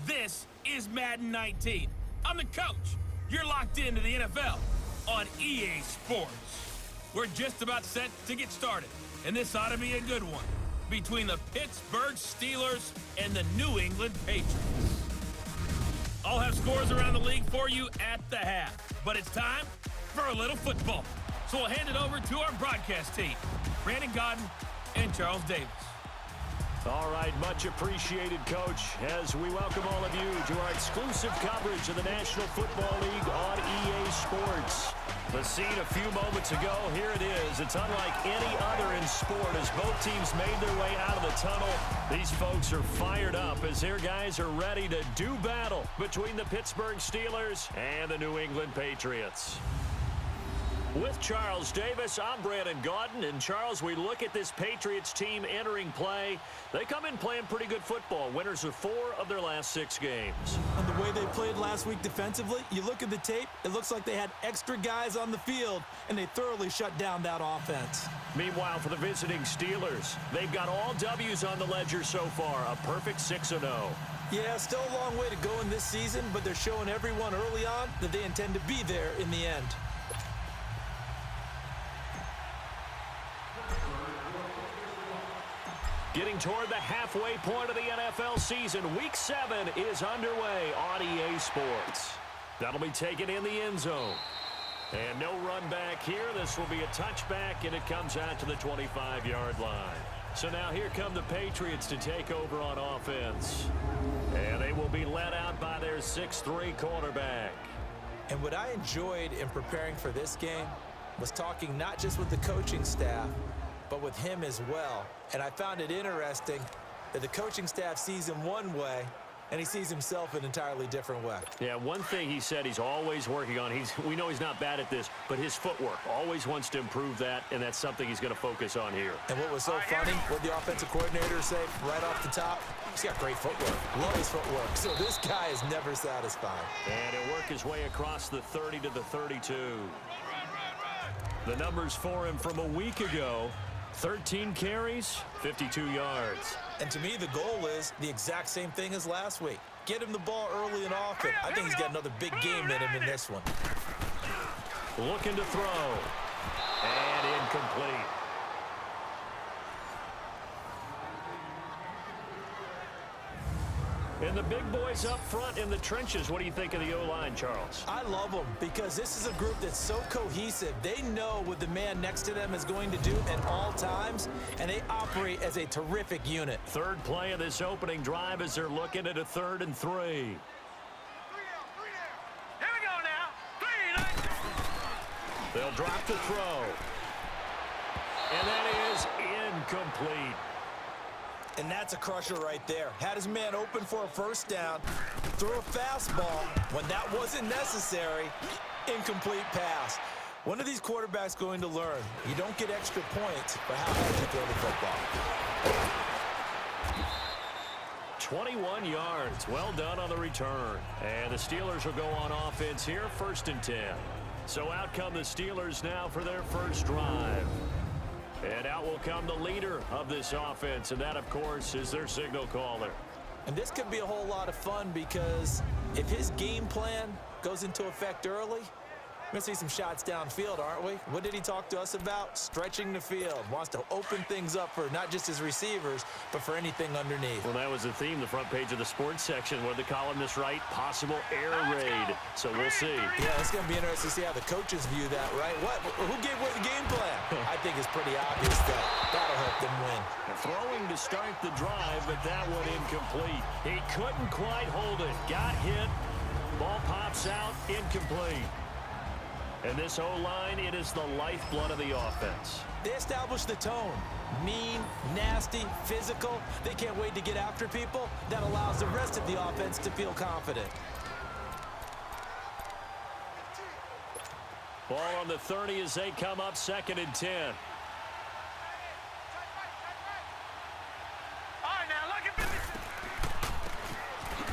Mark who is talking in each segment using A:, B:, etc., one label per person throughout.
A: This is Madden 19. I'm the coach. You're locked into the NFL on EA Sports. We're just about set to get started, and this ought to be a good one between the Pittsburgh Steelers and the New England Patriots. I'll have scores around the league for you at the half, but it's time for a little football. So we'll hand it over to our broadcast team, Brandon Godden and Charles Davis.
B: All right, much appreciated, Coach, as we welcome all of you to our exclusive coverage of the National Football League on EA Sports. The scene a few moments ago, here it is. It's unlike any other in sport as both teams made their way out of the tunnel. These folks are fired up as their guys are ready to do battle between the Pittsburgh Steelers and the New England Patriots. With Charles Davis, I'm Brandon Godden. And Charles, we look at this Patriots team entering play. They come in playing pretty good football. Winners of 4 of their last 6 games.
C: And the way they played last week defensively, you look at the tape, it looks like they had extra guys on the field, and they thoroughly shut down that offense.
B: Meanwhile, for the visiting Steelers, they've got all W's on the ledger so far, a perfect 6-0.
C: Yeah, still a long way to go in this season, but they're showing everyone early on that they intend to be there in the end.
B: Getting toward the halfway point of the NFL season, Week 7 is underway on EA Sports. That'll be taken in the end zone. And no run back here. This will be a touchback, and it comes out to the 25-yard line. So now here come the Patriots to take over on offense. And they will be led out by their 6'3" quarterback.
C: And what I enjoyed in preparing for this game was talking not just with the coaching staff, but with him as well. And I found it interesting that the coaching staff sees him one way, and he sees himself an entirely different way.
B: Yeah, one thing he said he's always working on, we know he's not bad at this, but his footwork, always wants to improve that, and that's something he's going to focus on here.
C: And what was so funny, what the offensive coordinator said right off the top, he's got great footwork. Love his footwork. So this guy is never satisfied.
B: And he'll work his way across the 30 to the 32. The numbers for him from a week ago: 13 carries, 52 yards.
C: And to me, the goal is the exact same thing as last week. Get him the ball early and often. I think he's got another big game in him in this one.
B: Looking to throw. And incomplete. And the big boys up front in the trenches. What do you think of the O-line, Charles?
C: I love them because this is a group that's so cohesive. They know what the man next to them is going to do at all times, and they operate as a terrific unit.
B: Third play of this opening drive as they're looking at a 3rd and 3.
D: Here we go now. 3.
B: They'll drop the throw. And that is incomplete.
C: And that's a crusher right there. Had his man open for a first down, threw a fastball. When that wasn't necessary, incomplete pass. When are these quarterbacks going to learn? You don't get extra points for how hard you throw the football.
B: 21 yards. Well done on the return. And the Steelers will go on offense here, 1st and 10. So out come the Steelers now for their first drive. And out will come the leader of this offense, and that, of course, is their signal caller.
C: And this could be a whole lot of fun because if his game plan goes into effect early, we're going to see some shots downfield, aren't we? What did he talk to us about? Stretching the field. Wants to open things up for not just his receivers, but for anything underneath.
B: Well, that was the theme, the front page of the sports section, where the columnists write possible air raid. So we'll see.
C: Yeah, it's going to be interesting to see how the coaches view that, right? Who gave away the game plan? I think it's pretty obvious that that'll help them win.
B: Throwing to start the drive, but that one incomplete. He couldn't quite hold it. Got hit. Ball pops out. Incomplete. And this O-line, it is the lifeblood of the offense.
C: They establish the tone. Mean, nasty, physical. They can't wait to get after people. That allows the rest of the offense to feel confident.
B: Ball on the 30 as they come up 2nd and 10.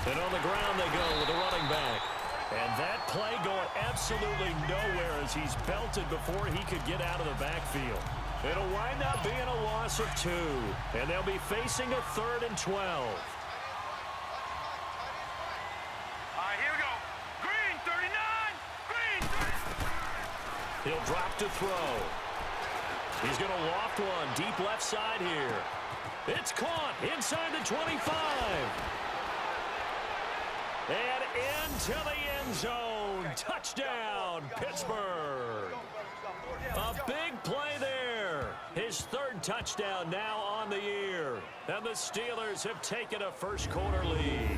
B: And on the ground they go with the running back. And that play going absolutely nowhere as he's belted before he could get out of the backfield. It'll wind up being a loss of 2. And they'll be facing a 3rd and 12.
D: All right, here we go. Green, 39. Green, 39.
B: He'll drop to throw. He's going to loft one deep left side here. It's caught inside the 25. And into the end zone. Touchdown, Pittsburgh. A big play there. His 3rd touchdown now on the year. And the Steelers have taken a first-quarter lead.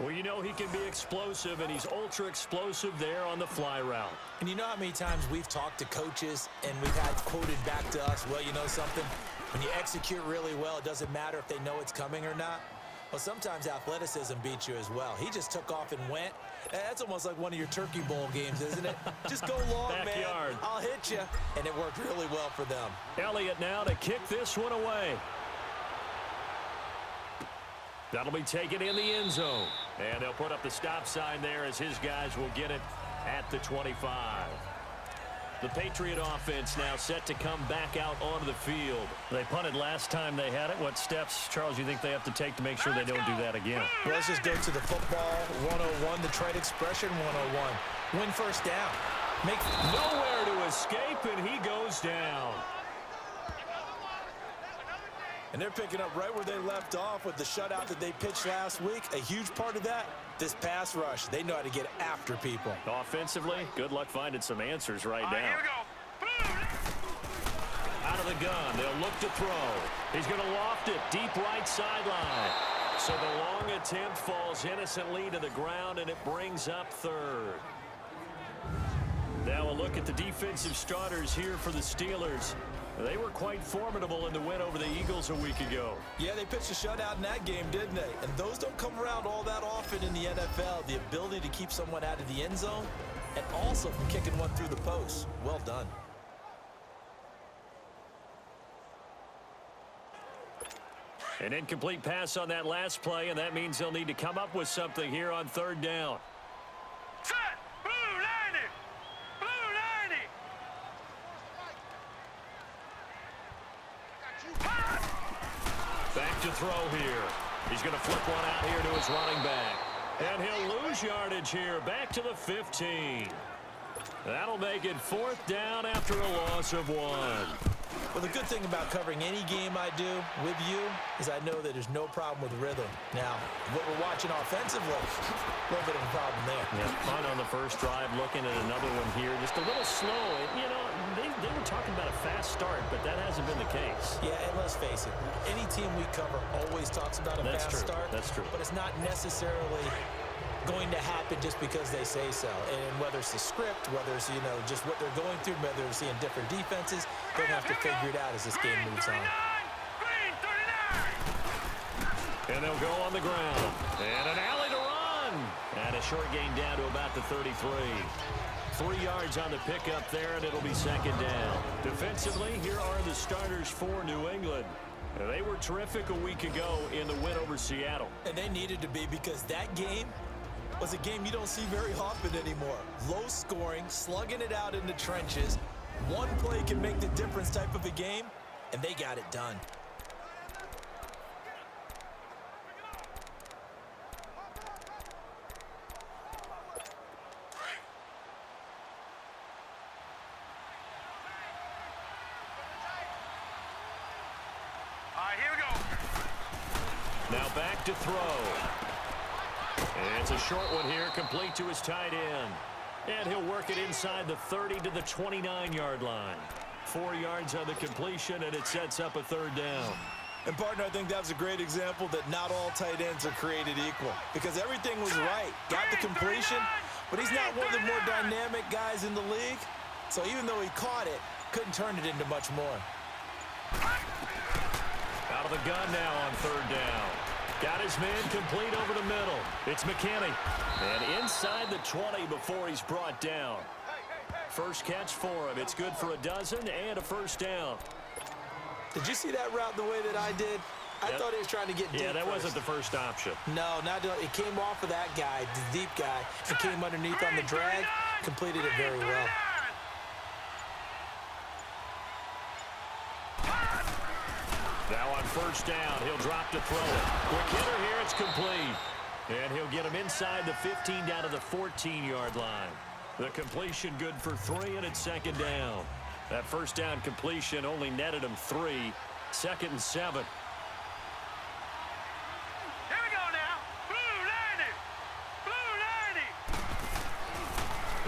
B: Well, you know he can be explosive, and he's ultra-explosive there on the fly route.
C: And you know how many times we've talked to coaches and we've had quoted back to us, well, you know something? When you execute really well, it doesn't matter if they know it's coming or not. Well, sometimes athleticism beats you as well. He just took off and went. That's almost like one of your Turkey Bowl games, isn't it? Just go long,
B: Backyard.
C: man. I'll hit you. And it worked really well for them.
B: Elliott now to kick this one away. That'll be taken in the end zone. And they'll put up the stop sign there as his guys will get it at the 25. The Patriot offense now set to come back out onto the field. They punted last time they had it. What steps, Charles, you think they have to take to make sure they don't do that again?
C: Well, let's just go to the football 101, the trade expression 101. Win first down. Make
B: Nowhere to escape, and he goes down.
C: And they're picking up right where they left off with the shutout that they pitched last week. A huge part of that, this pass rush. They know how to get after people.
B: Offensively, good luck finding some answers right now.
D: Here we go.
B: Out of the gun, they'll look to throw. He's going to loft it deep right sideline. So the long attempt falls innocently to the ground, and it brings up 3rd. Now a look at the defensive starters here for the Steelers. They were quite formidable in the win over the Eagles a week ago.
C: Yeah, they pitched a shutout in that game, didn't they? And those don't come around all that often in the NFL. The ability to keep someone out of the end zone and also from kicking one through the post. Well done.
B: An incomplete pass on that last play, and that means they'll need to come up with something here on 3rd down.
D: Set. Blue 90. Blue 90.
B: Back to throw here. He's going to flip one out here to his running back. And he'll lose yardage here. Back to the 15. That'll make it 4th down after a loss of 1.
C: Well, the good thing about covering any game I do with you is I know that there's no problem with rhythm. Now, what we're watching offensively, a little bit of a problem there.
B: Yeah, fun on the first drive, looking at another one here. Just a little slow. You know, they were talking about a fast start, but that hasn't been the case.
C: Yeah, and let's face it, any team we cover always talks about a fast start.
B: That's true.
C: But it's not necessarily going to happen just because they say so. And whether it's the script, whether it's, you know, just what they're going through, whether they're seeing different defenses, they'll have to figure it out as this game moves on.
D: Green 39.
B: And they'll go on the ground. And an alley to run. And a short gain down to about the 33. 3 yards on the pickup there, and it'll be 2nd down. Defensively, here are the starters for New England. They were terrific a week ago in the win over Seattle.
C: And they needed to be, because that game was a game you don't see very often anymore. Low scoring, slugging it out in the trenches. One play can make the difference type of a game, and they got it done.
D: All right, here we go.
B: Now back to throw. And it's a short one here, complete to his tight end. And he'll work it inside the 30 to the 29-yard line. 4 yards on the completion, and it sets up a 3rd down.
C: And, partner, I think that was a great example that not all tight ends are created equal, because everything was right. Got the completion, but he's not one of the more dynamic guys in the league. So even though he caught it, couldn't turn it into much more.
B: Out of the gun now on third down. Got his man complete over the middle. It's McKinney. And inside the 20 before he's brought down. First catch for him. It's good for a dozen and a first down.
C: Did you see that route the way that I did? I thought he was trying to get deep.
B: Yeah, that
C: first.
B: wasn't the first option.
C: No, it came off of that guy, the deep guy. It came underneath on the drag, completed it very well.
B: Now on first down, he'll drop to throw it. Quick hitter here, it's complete. And he'll get him inside the 15 down to the 14-yard line. The completion good for 3, and it's second down. That first down completion only netted him 3. Second and 7.
D: Here we go now. Blue 90. Blue 90.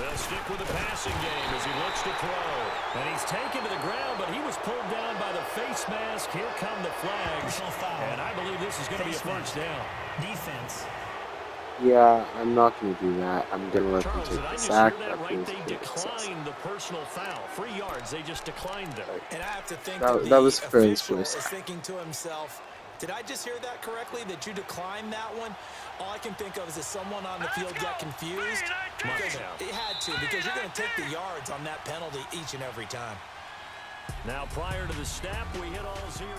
B: They'll stick with the passing game as he looks to throw. And he's taken to the ground, but he was pulled down by the face mask. Here come the flags. And I believe this is going to be a first down.
E: Defense.
F: Yeah, I'm not going to do that. I'm going to let them
B: Charles,
F: take
B: did I
F: the
B: just
F: sack.
B: hear that right?
F: That
B: They
F: feels good.
B: declined the personal foul. 3 yards, they just declined them.
C: And I have to think
F: That was
C: the
F: Finn's
C: official
F: voice.
C: is thinking to himself, did I just hear that correctly, that you declined that one? All I can think of is that someone on the field got confused. Because it had to, because you're going to take the yards on that penalty each and every time.
B: Now, prior to the snap, we hit all zeros.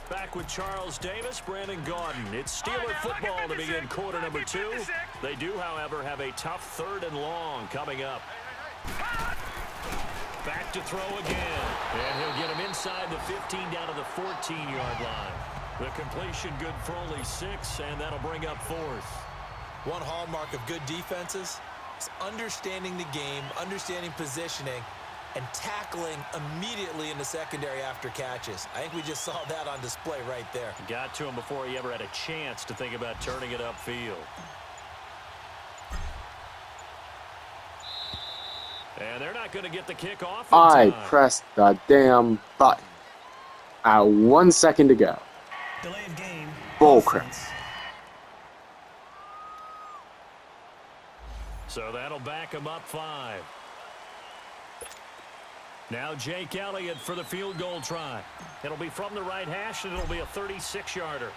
B: Back with Charles Davis, Brandon Gaudin. It's Steeler football to begin quarter number 2. They do, however, have a tough 3rd and long coming up. Back to throw again. And he'll get him inside the 15 down to the 14-yard line. The completion good for only 6, and that'll bring up 4th.
C: One hallmark of good defenses is understanding the game, understanding positioning, and tackling immediately in the secondary after catches. I think we just saw that on display right there.
B: Got to him before he ever had a chance to think about turning it upfield. And they're not going to get the kick off.
F: I pressed the damn button. 1 second to go.
E: Delay of game.
F: Bullcrap.
E: Offense.
B: So that'll back him up 5. Now Jake Elliott for the field goal try. It'll be from the right hash, and it'll be a 36-yarder.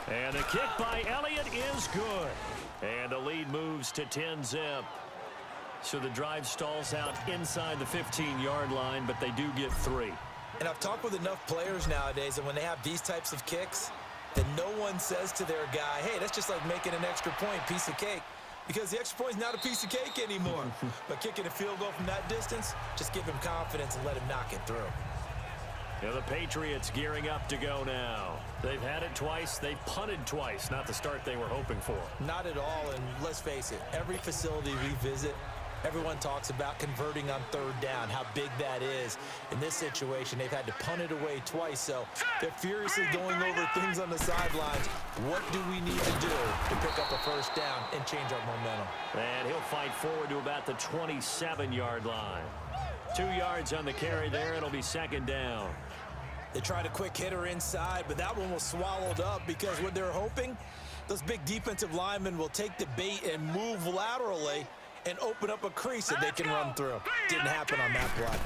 B: And the kick by Elliott is good. And the lead moves to 10-zip. So the drive stalls out inside the 15-yard line, but they do get 3.
C: And I've talked with enough players nowadays that when they have these types of kicks, that no one says to their guy, hey, that's just like making an extra point, piece of cake. Because the extra point is not a piece of cake anymore. But kicking a field goal from that distance, just give him confidence and let him knock it through.
B: Now the Patriots gearing up to go now. They've had it twice. They've punted twice. Not the start they were hoping for.
C: Not at all, and let's face it, every facility we visit, everyone talks about converting on 3rd down, how big that is. In this situation, they've had to punt it away twice, so they're furiously going over things on the sidelines. What do we need to do to pick up a first down and change our momentum?
B: And he'll fight forward to about the 27-yard line. 2 yards on the carry there. It'll be second down.
C: They tried a quick hitter inside, but that one was swallowed up because what they're hoping, those big defensive linemen will take the bait and move laterally and open up a crease that they can run through. Didn't happen on that play.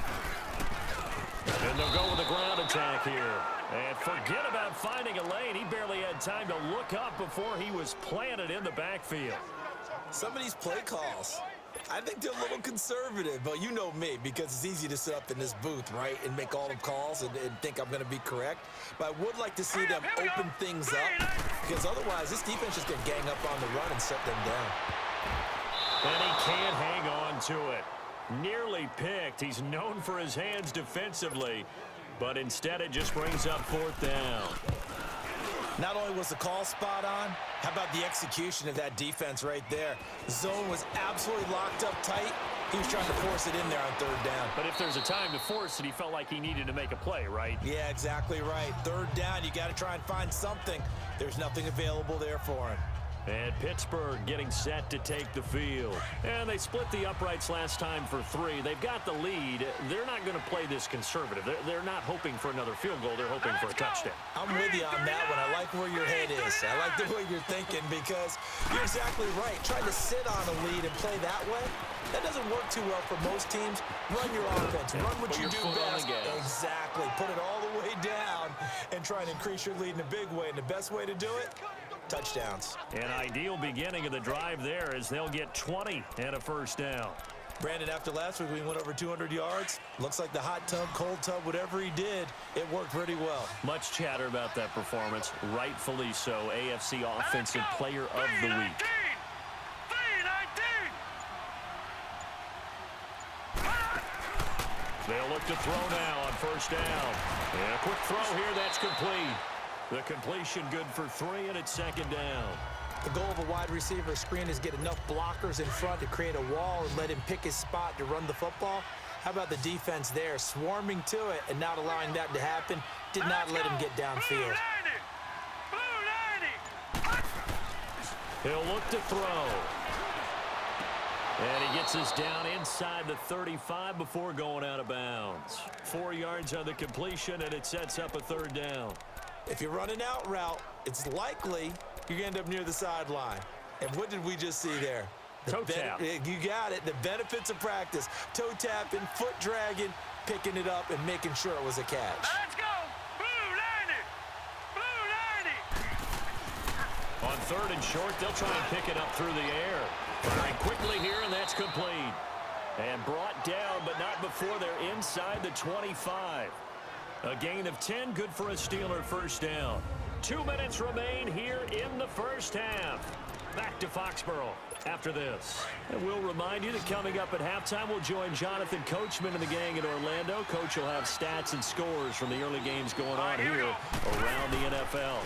B: And they'll go with a ground attack here. And forget about finding a lane. He barely had time to look up before he was planted in the backfield.
C: Some of these play calls, I think they're a little conservative, but you know me, because it's easy to sit up in this booth, right, and make all the calls and think I'm going to be correct. But I would like to see them open things up, because otherwise this defense is going to gang up on the run and shut them down.
B: And he can't hang on to it. Nearly picked. He's known for his hands defensively, but instead it just brings up 4th down.
C: Not only was the call spot on, how about the execution of that defense right there? The zone was absolutely locked up tight. He was trying to force it in there on 3rd down.
B: But if there's a time to force it, he felt like he needed to make a play, right?
C: Yeah, exactly right. 3rd down, you got to try and find something. There's nothing available there for him.
B: And Pittsburgh getting set to take the field. And they split the uprights last time for 3. They've got the lead. They're not going to play this conservative. They're not hoping for another field goal. They're hoping for a touchdown.
C: I'm with you on that one. I like where your head is. I like the way you're thinking because you're exactly right. Trying to sit on a lead and play that way, that doesn't work too well for most teams. Run your offense. Run what you do best. Exactly. Put it all the way down and try and increase your lead in a big way. And the best way to do it, touchdowns.
B: An ideal beginning of the drive there as they'll get 20 and a first down.
C: Brandon, after last week we went over 200 yards. Looks like the hot tub, cold tub, whatever he did, it worked pretty well.
B: Much chatter about that performance. Rightfully so. AFC Offensive Player of the Week. They'll look to throw now on first down. And a quick throw here, that's complete. The completion good for 3, and it's second down.
C: The goal of a wide receiver screen is get enough blockers in front to create a wall and let him pick his spot to run the football. How about the defense there, swarming to it and not allowing that to happen? Did not let him get downfield.
B: He'll look to throw. And he gets us down inside the 35 before going out of bounds. 4 yards on the completion, and it sets up a third down.
C: If you run an out route, it's likely you're going to end up near the sideline. And what did we just see there?
B: Toe tap.
C: You got it. The benefits of practice. Toe tapping, foot dragging, picking it up, and making sure it was a catch.
D: Let's go! Blue 90! Blue 90!
B: On third and short, they'll try and pick it up through the air. Firing quickly here, and that's complete. And brought down, but not before they're inside the 25. A gain of 10, good for a Steeler first down. 2 minutes remain here in the first half. Back to Foxborough after this. And we'll remind you that coming up at halftime, we'll join Jonathan Coachman and the gang in Orlando. Coach will have stats and scores from the early games going on here around the NFL.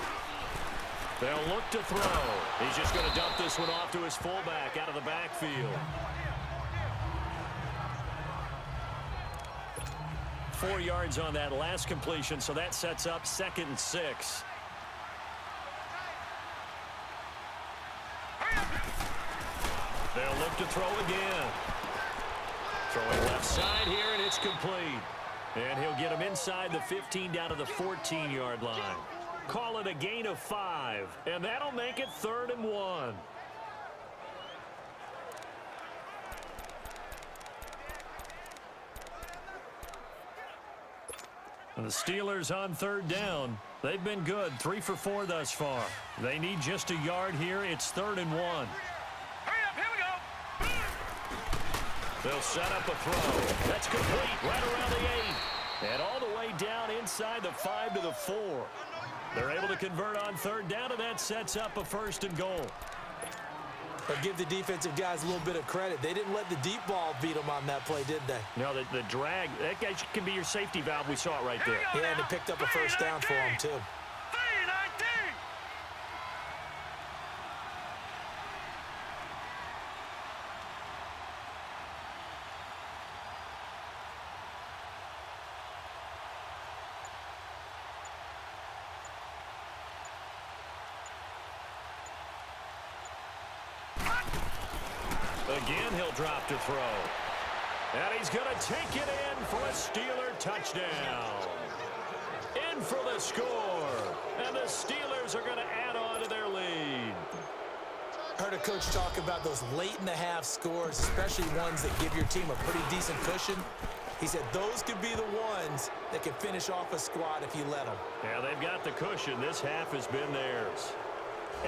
B: They'll look to throw. He's just going to dump this one off to his fullback out of the backfield. 4 yards on that last completion, so that sets up 2nd and 6. They'll look to throw again. Throwing left side here, and it's complete. And he'll get him inside the 15 down to the 14-yard line. Call it a gain of 5, and that'll make it 3rd and 1. And the Steelers on 3rd down. They've been good, 3 for 4 thus far. They need just a yard here. It's 3rd and 1.
D: Hurry up, here we go!
B: They'll set up a throw. That's complete right around the 8. And all the way down inside the 5 to the 4. They're able to convert on 3rd down, and that sets up a 1st and goal.
C: But give the defensive guys a little bit of credit. They didn't let the deep ball beat them on that play, did they?
B: No, the drag, that guy can be your safety valve. We saw it right there.
C: Yeah, and they picked up a first down for him, too.
D: 3-19!
B: Again, he'll drop to throw. And he's going to take it in for a Steeler touchdown. In for the score. And the Steelers are going to add on to their lead.
C: Heard a coach talk about those late-in-the-half scores, especially ones that give your team a pretty decent cushion. He said those could be the ones that can finish off a squad if you let them.
B: Yeah, they've got the cushion. This half has been theirs.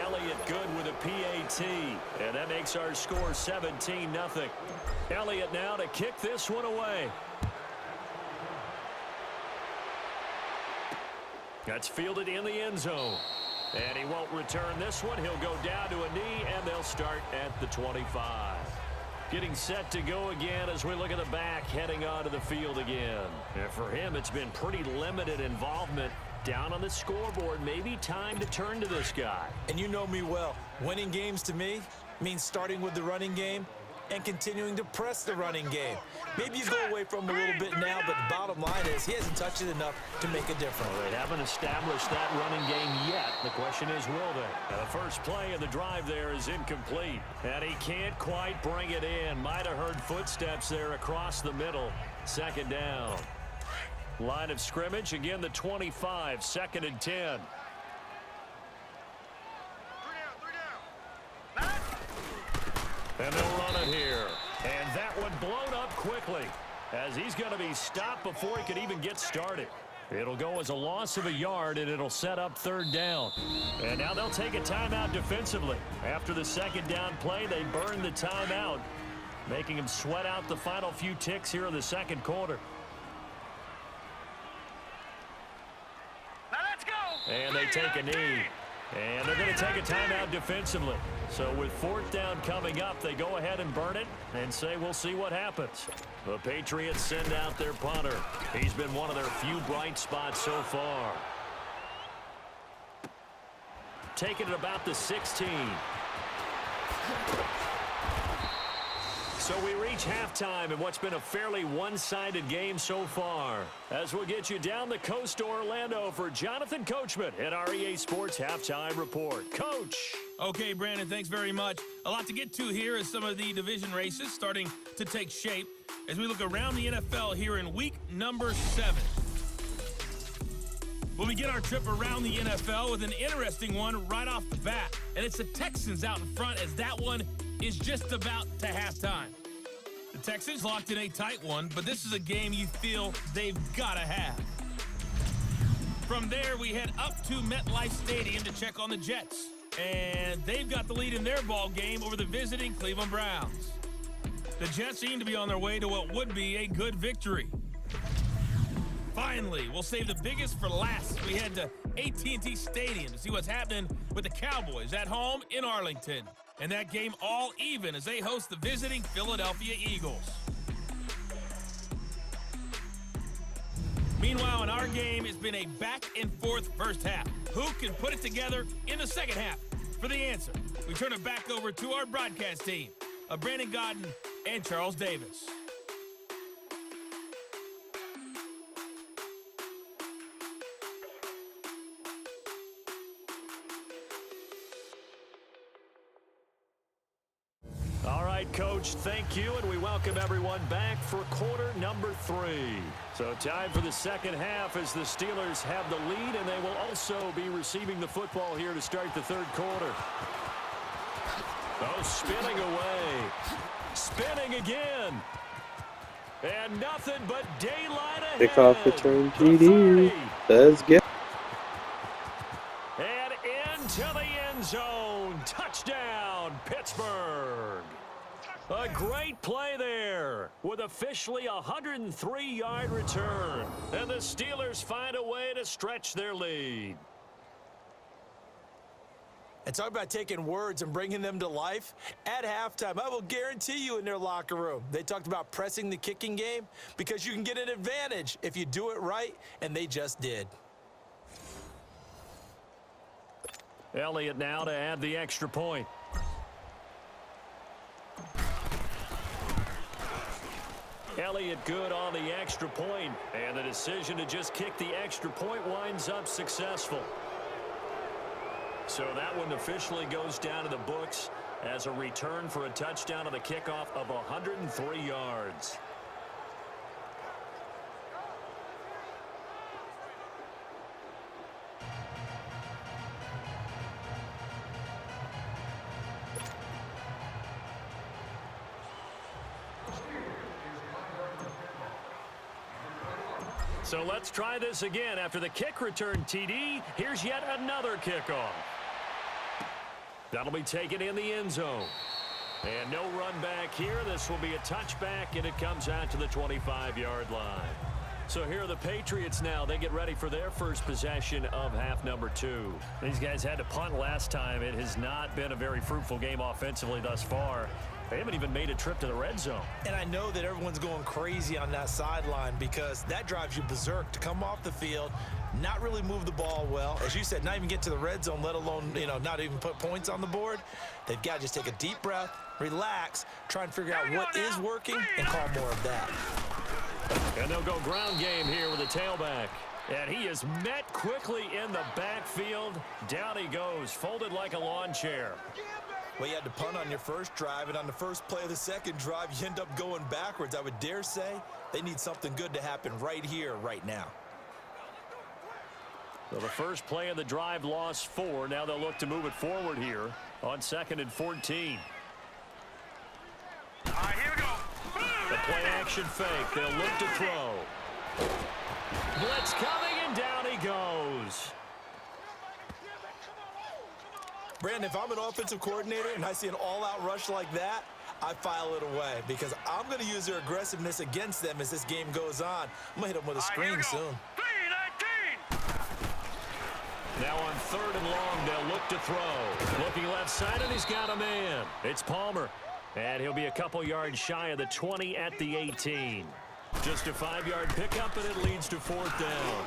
B: Elliott good with a PAT, and that makes our score 17-0. Elliott now to kick this one away. That's fielded in the end zone. And he won't return this one. He'll go down to a knee, and they'll start at the 25. Getting set to go again as we look at the back, heading onto the field again. And for him, it's been pretty limited involvement. Down on the scoreboard, maybe time to turn to this guy.
C: And you know me well. Winning games to me means starting with the running game and continuing to press the running game. Maybe you go away from him a little bit now, but the bottom line is he hasn't touched it enough to make a difference.
B: Well, they haven't established that running game yet. The question is, will they? The first play of the drive there is incomplete, and he can't quite bring it in. Might have heard footsteps there across the middle. Second down. Line of scrimmage, again the 25, 2nd and 10. And they'll run it here. And that one blown up quickly as he's going to be stopped before he could even get started. It'll go as a loss of a yard, and it'll set up 3rd down. And now they'll take a timeout defensively. After the 2nd down play, they burn the timeout, making them sweat out the final few ticks here in the 2nd quarter.
D: Now let's go.
B: And they take a knee. And they're going to take a timeout defensively. So with 4th down coming up, they go ahead and burn it and say we'll see what happens. The Patriots send out their punter. He's been one of their few bright spots so far. Taking it about the 16. So we reach halftime in what's been a fairly one-sided game so far. As we'll get you down the coast to Orlando for Jonathan Coachman at our EA Sports Halftime Report. Coach.
A: Okay, Brandon, thanks very much. A lot to get to here as some of the division races starting to take shape as we look around the NFL here in week number 7. We'll begin our trip around the NFL with an interesting one right off the bat, and it's the Texans out in front as that one is just about to halftime. The Texans locked in a tight one, but this is a game you feel they've got to have. From there, we head up to MetLife Stadium to check on the Jets, and they've got the lead in their ball game over the visiting Cleveland Browns. The Jets seem to be on their way to what would be a good victory. Finally, we'll save the biggest for last. We head to AT&T Stadium to see what's happening with the Cowboys at home in Arlington. And that game all even as they host the visiting Philadelphia Eagles. Meanwhile, in our game, it's been a back-and-forth first half. Who can put it together in the second half? For the answer, we turn it back over to our broadcast team of Brandon Godden and Charles Davis.
B: All right, Coach, thank you, and we welcome everyone back for quarter number 3. So time for the second half as the Steelers have the lead, and they will also be receiving the football here to start the 3rd quarter. Oh, spinning away. Spinning again. And nothing but daylight ahead.
F: Kickoff return GD. Let's get.
B: And into the end zone. Touchdown, Pittsburgh. A great play there with officially a 103-yard return. And the Steelers find a way to stretch their lead.
C: And talk about taking words and bringing them to life. At halftime, I will guarantee you in their locker room, they talked about pressing the kicking game because you can get an advantage if you do it right, and they just did.
B: Elliott now to add the extra point. Elliott good on the extra point, and the decision to just kick the extra point winds up successful. So that one officially goes down to the books as a return for a touchdown on the kickoff of 103 yards. So let's try this again. After the kick return TD, here's yet another kickoff. That'll be taken in the end zone. And no run back here. This will be a touchback, and it comes out to the 25-yard line. So here are the Patriots now. They get ready for their first possession of half number 2. These guys had to punt last time. It has not been a very fruitful game offensively thus far. They haven't even made a trip to the red zone.
C: And I know that everyone's going crazy on that sideline because that drives you berserk to come off the field, not really move the ball well. As you said, not even get to the red zone, let alone, not even put points on the board. They've got to just take a deep breath, relax, try and figure out what is working and call more of that.
B: And they'll go ground game here with the tailback. And he is met quickly in the backfield. Down he goes, folded like a lawn chair.
C: Well, you had to punt on your first drive, and on the first play of the second drive, you end up going backwards. I would dare say they need something good to happen right here, right now.
B: So the first play of the drive lost 4. Now they'll look to move it forward here on 2nd and 14.
D: All right, here we go.
B: The play action fake. They'll look to throw. Blitz coming, and down he goes.
C: Brandon, if I'm an offensive coordinator and I see an all-out rush like that, I file it away because I'm going to use their aggressiveness against them as this game goes on. I'm going to hit them with a screen soon.
D: 3-19.
B: Now on 3rd and long, they'll look to throw. Looking left side, and he's got a man. It's Palmer. And he'll be a couple yards shy of the 20 at the 18. Just a 5-yard pickup, and it leads to 4th down.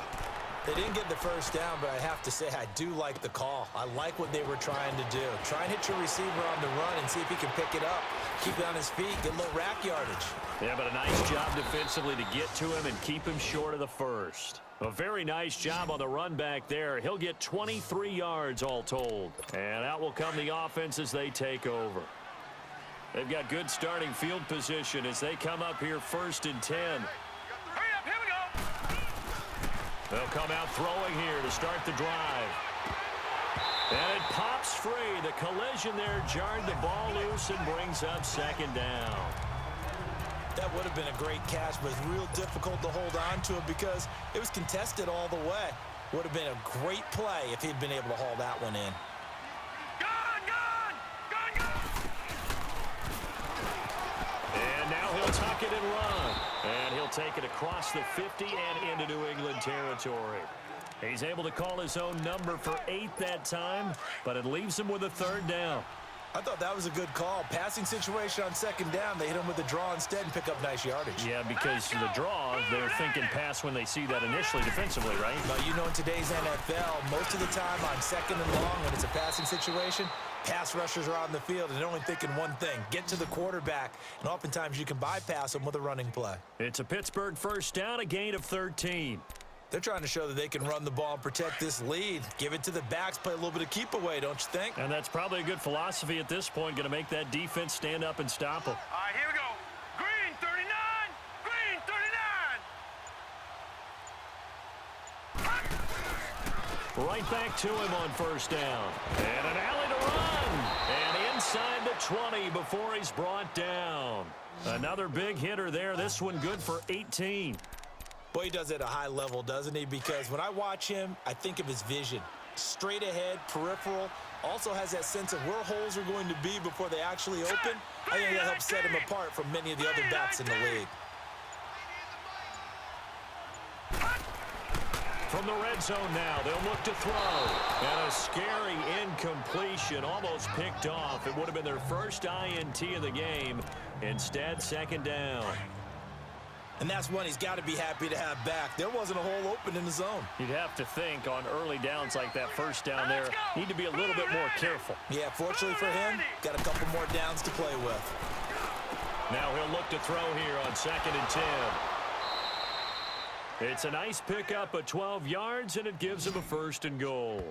C: They didn't get the first down, but I have to say I do like the call. I like what they were trying to do. Try and hit your receiver on the run and see if he can pick it up. Keep it on his feet, get a little rack yardage.
B: Yeah, but a nice job defensively to get to him and keep him short of the first. A very nice job on the run back there. He'll get 23 yards all told. And out will come the offense as they take over. They've got good starting field position as they come up here 1st and 10.
D: Hurry up, here we go.
B: They'll come out throwing here to start the drive. And it pops free. The collision there jarred the ball loose and brings up 2nd down.
C: That would have been a great catch, but it's real difficult to hold on to it because it was contested all the way. Would have been a great play if he'd been able to haul that one in.
B: And now he'll tuck it and run. And he'll take it across the 50 and into New England territory. He's able to call his own number for 8 that time, but it leaves him with a 3rd down.
C: I thought that was a good call. Passing situation on 2nd down, they hit him with the draw instead and pick up nice yardage.
B: Yeah, because the draw, they're thinking pass when they see that initially defensively, right?
C: But you know, in today's NFL, most of the time on 2nd and long, when it's a passing situation, pass rushers are on the field and they're only thinking one thing, get to the quarterback. And oftentimes you can bypass them with a running play.
B: It's a Pittsburgh 1st down, a gain of 13.
C: They're trying to show that they can run the ball and protect this lead. Give it to the backs, play a little bit of keep away, don't you think?
B: And that's probably a good philosophy at this point, going to make that defense stand up and stop them.
D: All right, here we go. Green 39. Green 39.
B: Right back to him on 1st down. And an alley to run. And inside the 20 before he's brought down. Another big hitter there. This one good for 18.
C: Boy, he does it at a high level, doesn't he? Because when I watch him, I think of his vision. Straight ahead, peripheral. Also has that sense of where holes are going to be before they actually open. I think that helps set him apart from many of the other backs in the league.
B: From the red zone now, they'll look to throw. And a scary incompletion, almost picked off. It would have been their first INT of the game. Instead, 2nd down.
C: And that's one he's got to be happy to have back. There wasn't a hole open in the zone.
B: You'd have to think on early downs like that 1st down there, need to be a little bit more careful.
C: Yeah, fortunately for him, got a couple more downs to play with.
B: Now he'll look to throw here on 2nd and 10. It's a nice pickup of 12 yards, and it gives him a 1st and goal.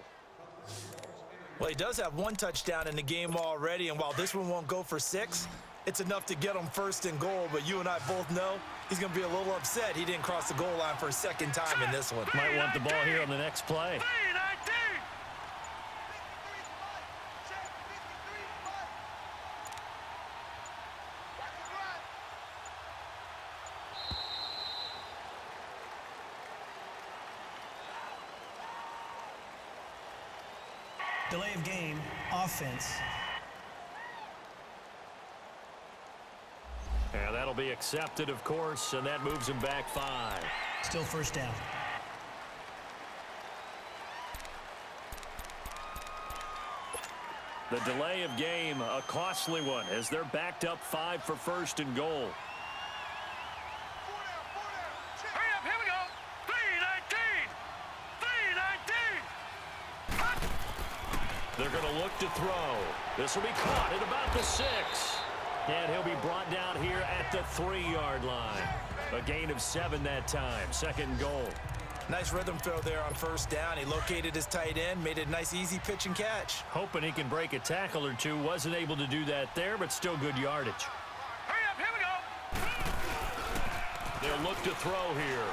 C: Well, he does have 1 touchdown in the game already, and while this one won't go for 6, it's enough to get him 1st and goal, but you and I both know he's going to be a little upset he didn't cross the goal line for a 2nd time in this one.
B: Might want the ball here on the next play.
D: 3-19.
E: Delay of game, offense.
B: And that'll be accepted, of course, and that moves him back 5.
E: Still 1st down.
B: The delay of game, a costly one, as they're backed up 5 for first and goal.
D: Hurry up, here we go. 3:19. 3:19.
B: They're going to look to throw. This will be caught at about the 6. And he'll be brought down here at the 3-yard line. A gain of 7 that time. Second and goal.
C: Nice rhythm throw there on first down. He located his tight end, made it a nice easy pitch and catch.
B: Hoping he can break a tackle or two. Wasn't able to do that there, but still good yardage.
D: Hurry up, here we go.
B: They'll look to throw here.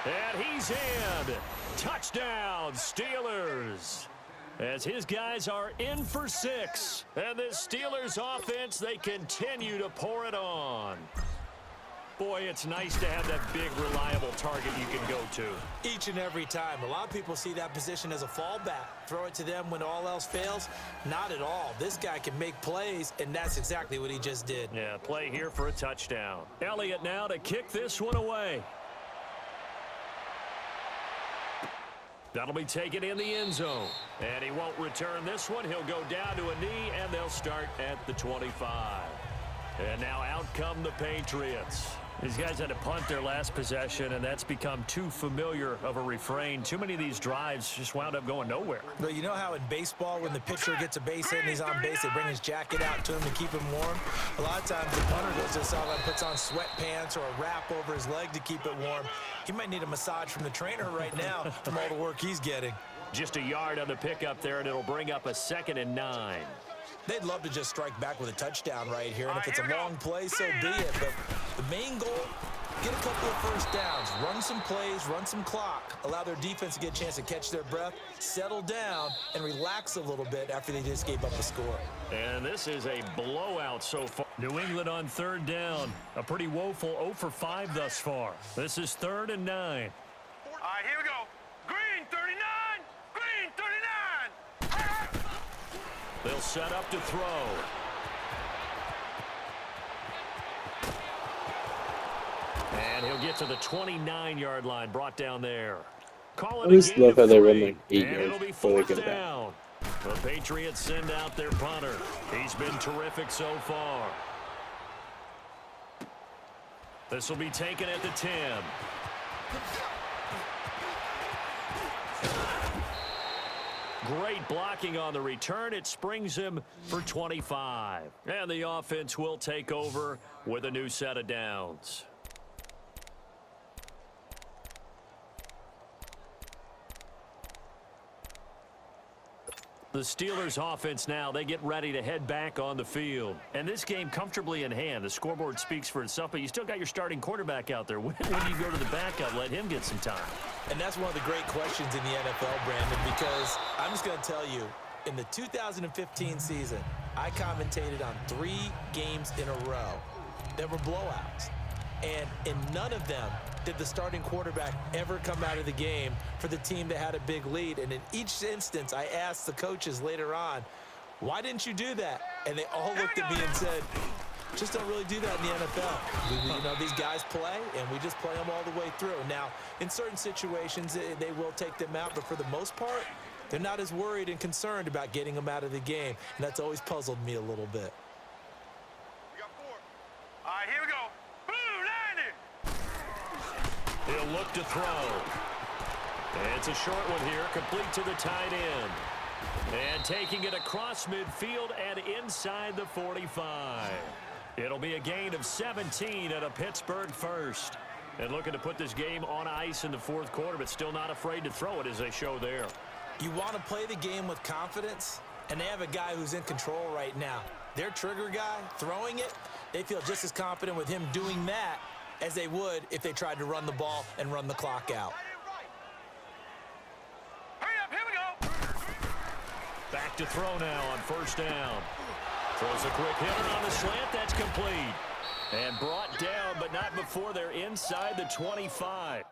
B: And he's in. Touchdown, Steelers. As his guys are in for 6. And the Steelers offense, they continue to pour it on. Boy, it's nice to have that big, reliable target you can go to.
C: Each and every time. A lot of people see that position as a fallback. Throw it to them when all else fails. Not at all. This guy can make plays, and that's exactly what he just did.
B: Yeah, play here for a touchdown. Elliott now to kick this one away. That'll be taken in the end zone. And he won't return this one. He'll go down to a knee, and they'll start at the 25. And now out come the Patriots. These guys had to punt their last possession, and that's become too familiar of a refrain. Too many of these drives just wound up going nowhere.
C: Well, you know how in baseball, when the pitcher gets a base hit and he's on base, they bring his jacket out to him to keep him warm? A lot of times the punter goes to the sideline, puts on sweatpants or a wrap over his leg to keep it warm. He might need a massage from the trainer right now from all the work he's getting.
B: Just a yard on the pickup there, and it'll bring up a 2nd and 9.
C: They'd love to just strike back with a touchdown right here, and if it's a long play, so be it. But the main goal, get a couple of first downs, run some plays, run some clock, allow their defense to get a chance to catch their breath, settle down, and relax a little bit after they just gave up a score.
B: And this is a blowout so far. New England on 3rd down. A pretty woeful 0 for 5 thus far. This is 3rd and 9.
D: All right, here we go. Green 39. Green 39.
B: They'll set up to throw. And he'll get to the 29-yard line, brought down there. Call it
F: I just love how they run like 8
B: and
F: yards
B: it'll be
F: before they
B: 4th
F: get it back.
B: down. The Patriots send out their punter. He's been terrific so far. This will be taken at the 10. Great blocking on the return. It springs him for 25. And the offense will take over with a new set of downs. The Steelers offense now, they get ready to head back on the field. And this game comfortably in hand. The scoreboard speaks for itself, but you still got your starting quarterback out there. When do you go to the backup, let him get some time?
C: And that's one of the great questions in the NFL, Brandon, because I'm just going to tell you, in the 2015 season, I commentated on 3 games in a row that were blowouts. And in none of them did the starting quarterback ever come out of the game for the team that had a big lead. And in each instance, I asked the coaches later on, why didn't you do that? And they all looked at me and said, just don't really do that in the NFL. You know, these guys play, and we just play them all the way through. Now, in certain situations, they will take them out, but for the most part, they're not as worried and concerned about getting them out of the game. And that's always puzzled me a little bit.
D: We got 4. All right, here we go.
B: He'll look to throw. It's a short one here, complete to the tight end. And taking it across midfield and inside the 45. It'll be a gain of 17 at a Pittsburgh first. And looking to put this game on ice in the 4th quarter, but still not afraid to throw it as they show there.
C: You want to play the game with confidence, and they have a guy who's in control right now. Their trigger guy, throwing it, they feel just as confident with him doing that as they would if they tried to run the ball and run the clock out.
D: Hurry up, here we go.
B: Back to throw now on 1st down. Throws a quick hitter on the slant. That's complete. And brought down, but not before they're inside the 25.